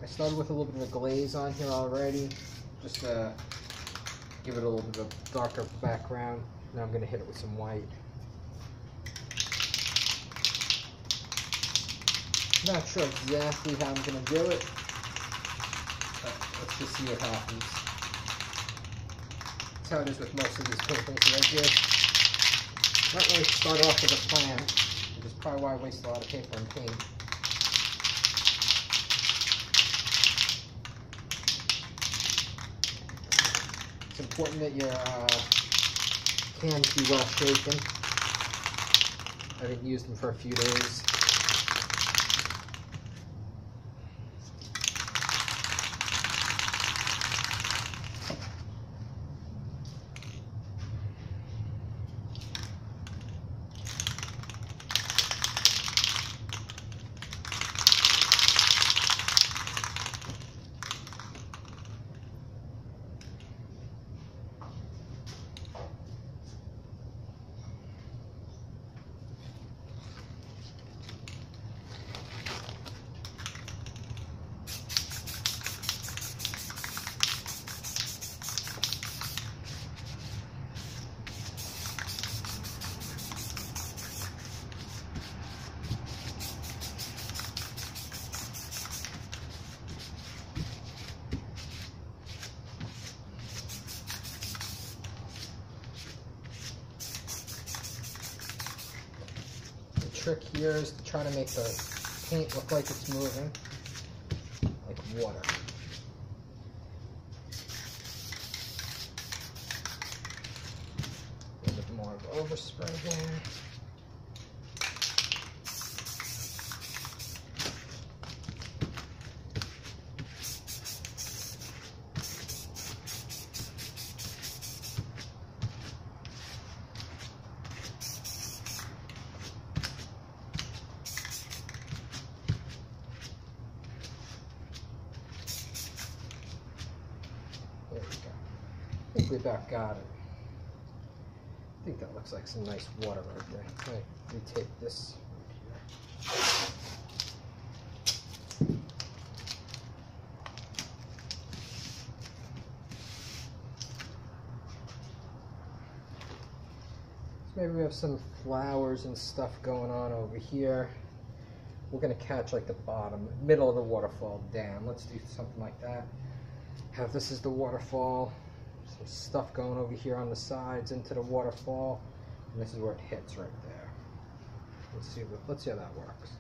I started with a little bit of a glaze on here already, just to give it a little bit of a darker background. Now I'm going to hit it with some white. Not sure exactly how I'm going to do it, but let's just see what happens. That's how it is with most of these paintings that I do. Not really start off with a plan, which is probably why I waste a lot of paper and paint. It's important that your cans be well shaken. I haven't used them for a few days. Trick here is to try to make the paint look like it's moving, like water. A little bit more of overspray there. There we go. I think we about got it. I think that looks like some nice water right there. Let me retake this right here. So maybe we have some flowers and stuff going on over here. We're going to catch like the bottom, middle of the waterfall down. Let's do something like that. Have this as the waterfall, some stuff going over here on the sides into the waterfall, and this is where it hits right there. Let's see how that works.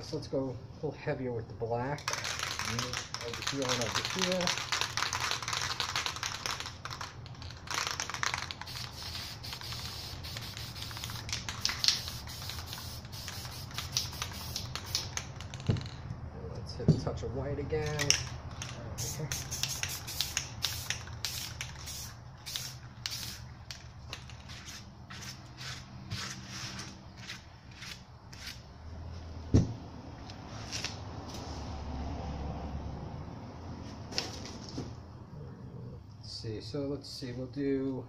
So let's go a little heavier with the black. Over here and over here. And let's hit a touch of white again. Okay. Let's see, we'll do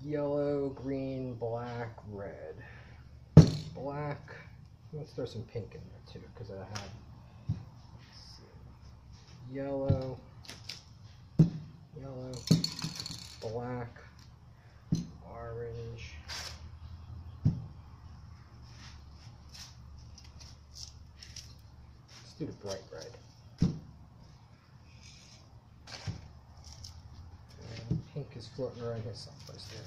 yellow, green, black, red. Black, let's throw some pink in there too, because I have, let's see, yellow, black, orange, let's do the bright red. Pink is floating around here someplace there.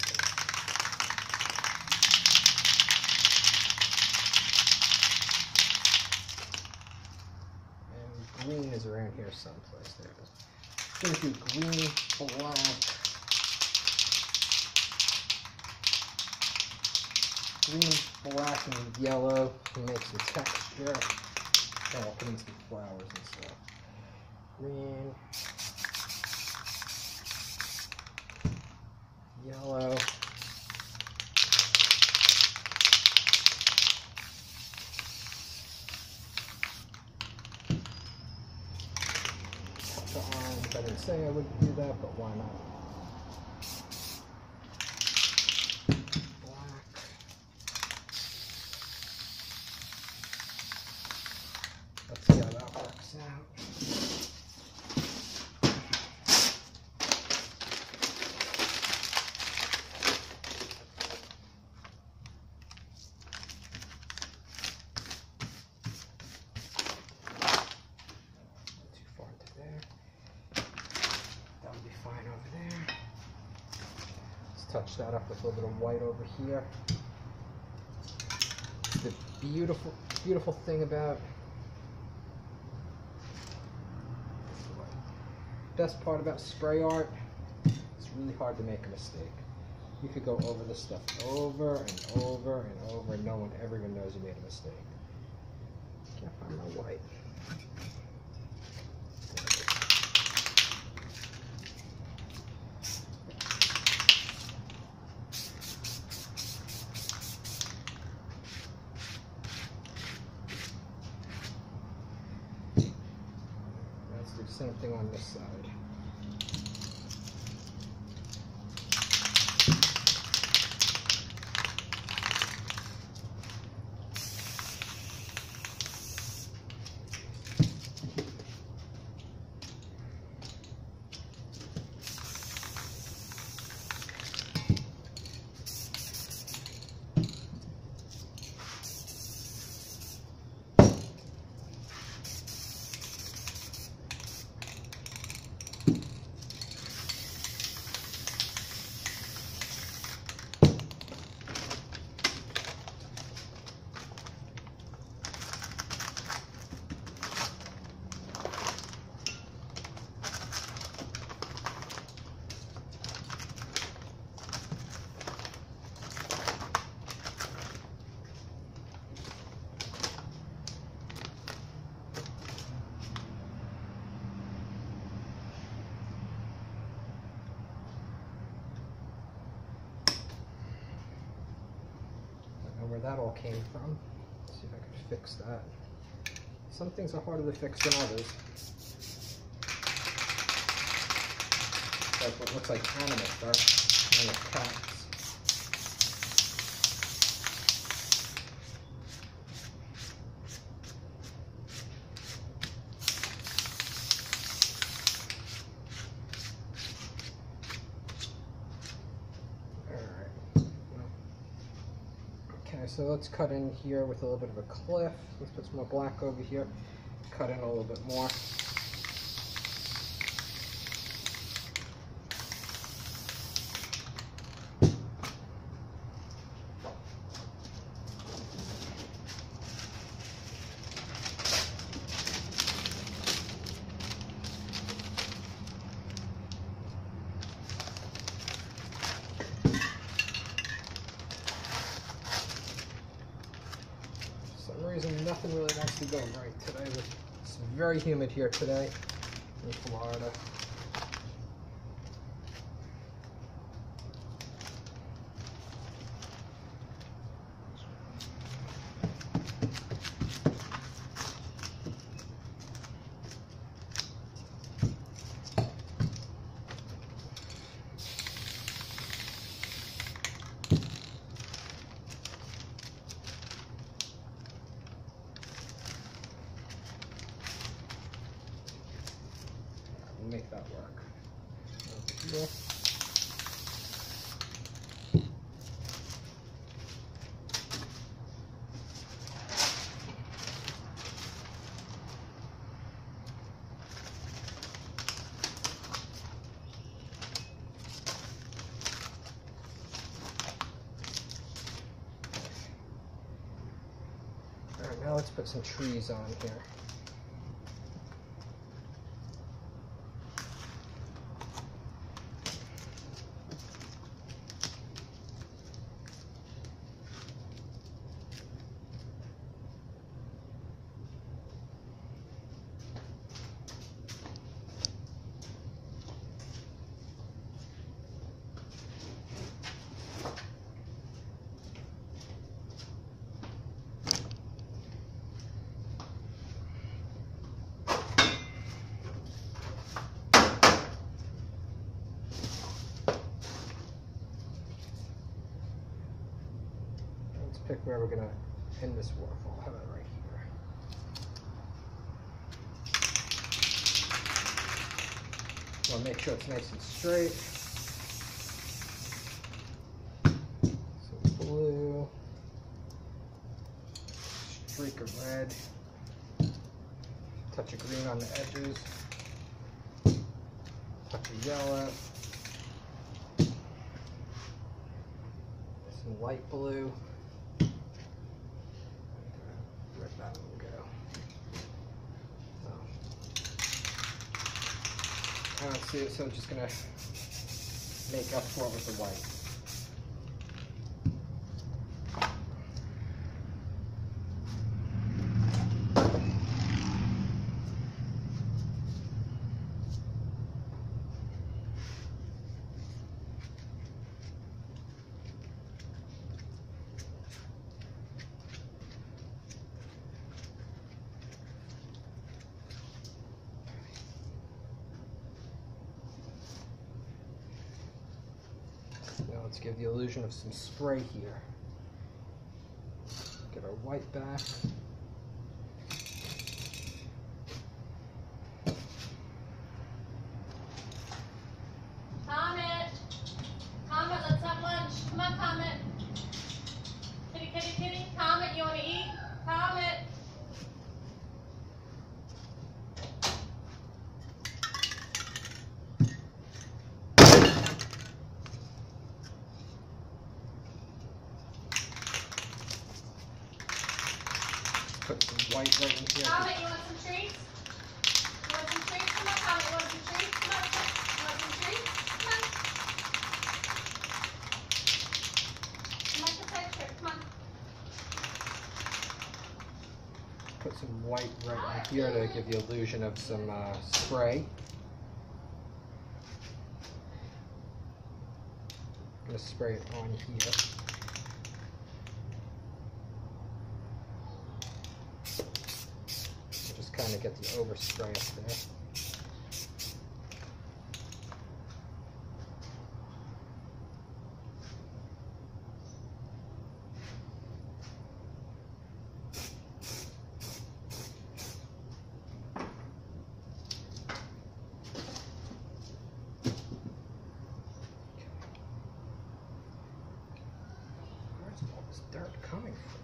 And green is around here someplace. There it is. Going to do green, black, green, black, and yellow to make some texture. Then we'll put in some flowers and stuff. Green, yellow, touch of orange. I didn't say I would do that, but why not? Black. Let's see how that works. touch that up with a little bit of white over here. The beautiful thing about best part about spray art, it's really hard to make a mistake. You could go over this stuff over and over and over, and no one ever even knows you made a mistake. Can't find my white. Let's do the same thing on this side. Where that all came from. Let's see if I can fix that. Some things are harder to fix than others. Like what looks like animal fur, animal cats. So let's cut in here with a little bit of a cliff. Let's put some more black over here. Cut in a little bit more. Reason nothing really wants to go right today. It's very humid here today in Florida. Make that work. Over All right, now let's put some trees on here. Pick where we're going to end this waterfall. I'll have it right here. Want to make sure it's nice and straight. Some blue, streak of red, touch of green on the edges, touch of yellow. Some light blue. Where'd that one go? Oh. I don't see it, so I'm just gonna make up for it with the white. Now let's give the illusion of some spray here. Get our white back. Comet! Comet, let's have lunch. Come on, Comet. Kitty, kitty, kitty. Comet, you want to eat? Comet! Put some white right in here. Comet, you want some treats? You want some treats? Come on, Comet, you want some treats? Come on, you want some treats? Come on. Come on, the picture. Come on. Put some white right in here to give the illusion of some spray. I'm going to spray it on here. Just kind of get the overspray up there. Where's all this dirt coming from?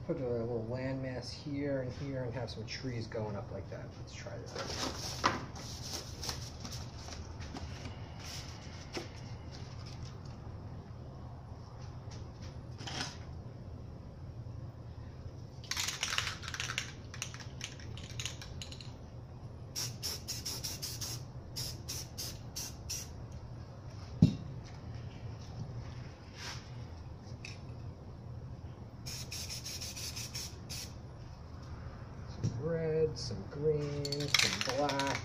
Put a little landmass here and here and have some trees going up like that. Let's try that. Red, some green, some black.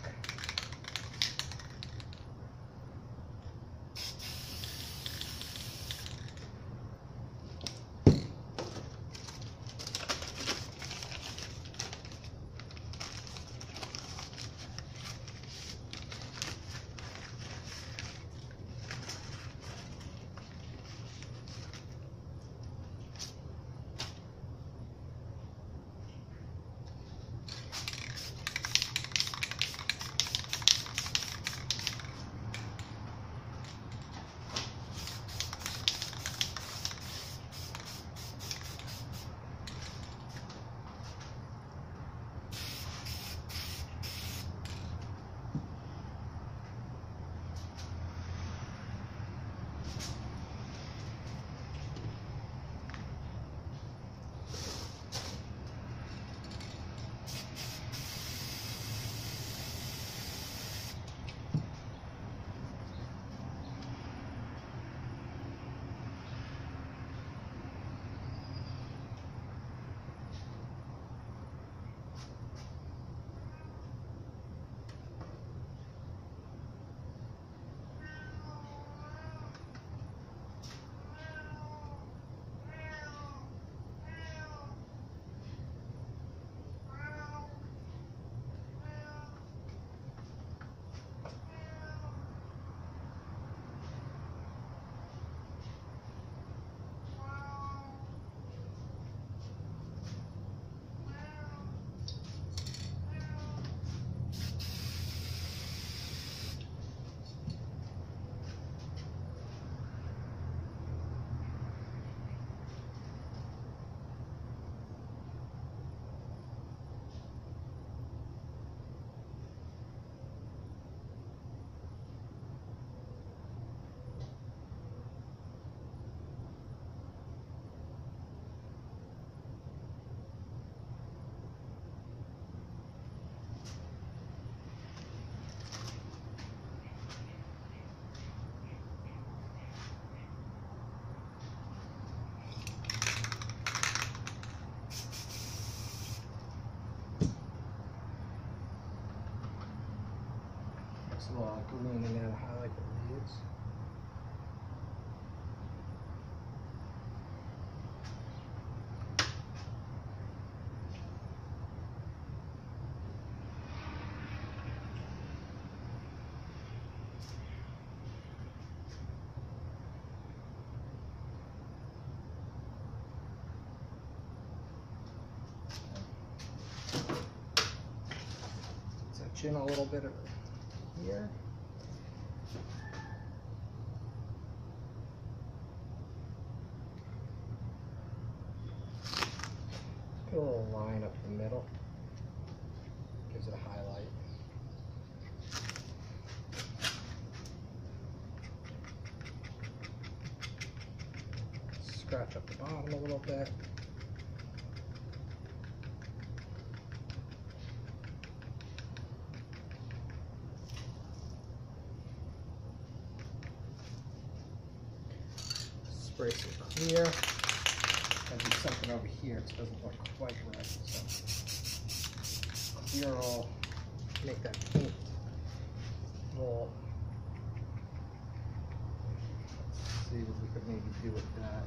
a little green in there to highlight the leaves. Touch in a little bit of it here. Put a little line up the middle. Gives it a highlight. Scratch up the bottom a little bit. Spray some clear. I'll do something over here. It doesn't look quite right. So clear will make that paint more. Let's see what we could maybe do with that.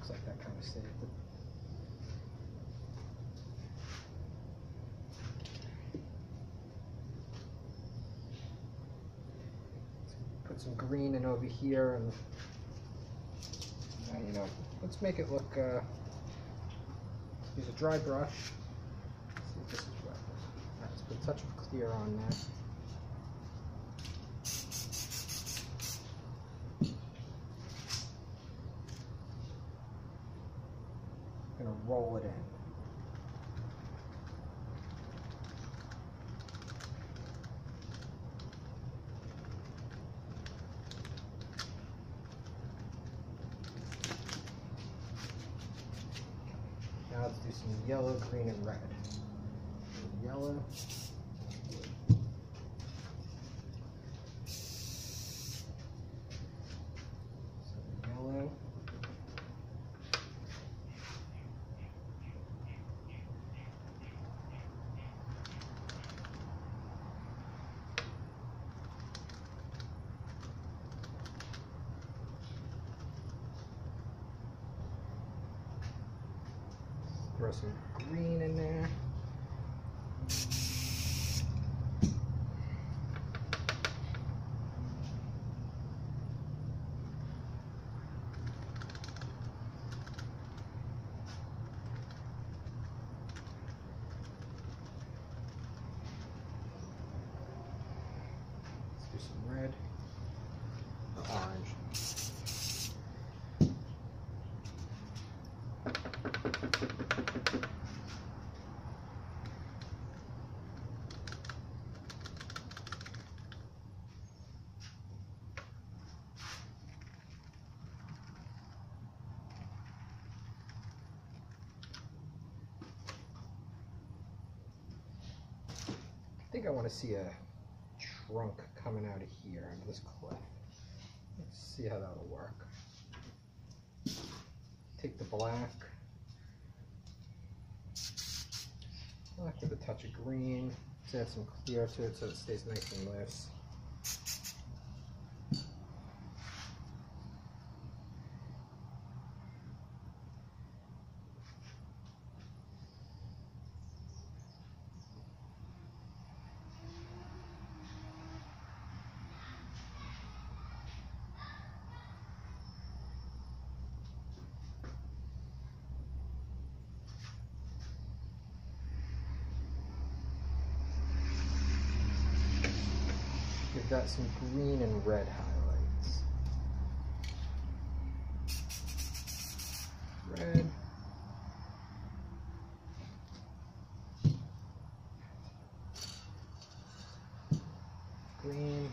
Like that kind of saved it. Put some green in over here, and you know, let's make it look. Use a dry brush. Let's see if this is wet. All right, let's put a touch of clear on that. Gonna roll it in. Now let's do some yellow, green, and red. Yellow. Throw some green in there. Let's do some red, orange. I think I want to see a trunk coming out of here, out of this cliff. Let's see how that'll work. Take the black with a touch of green. Let's add some clear to it so it stays nice and loose. Give that some green and red highlights. Red. Green.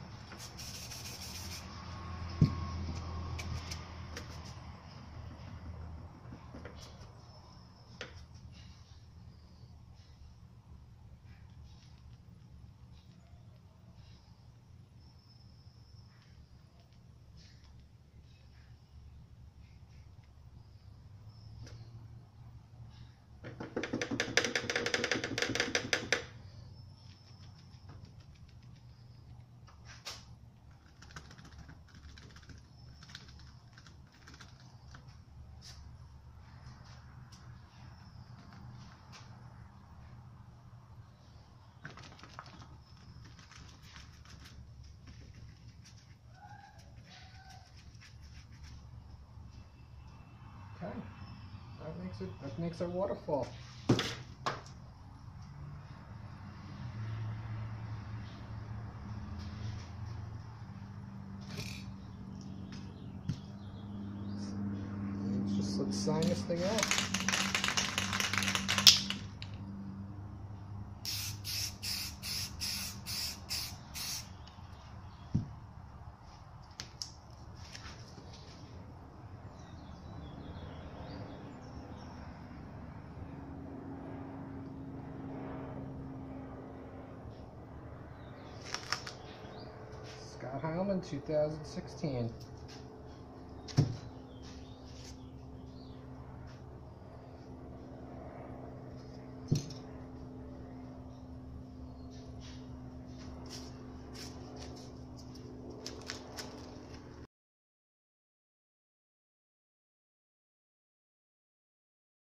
That makes our waterfall. Let's sign this thing out. Scott Heilman, 2016.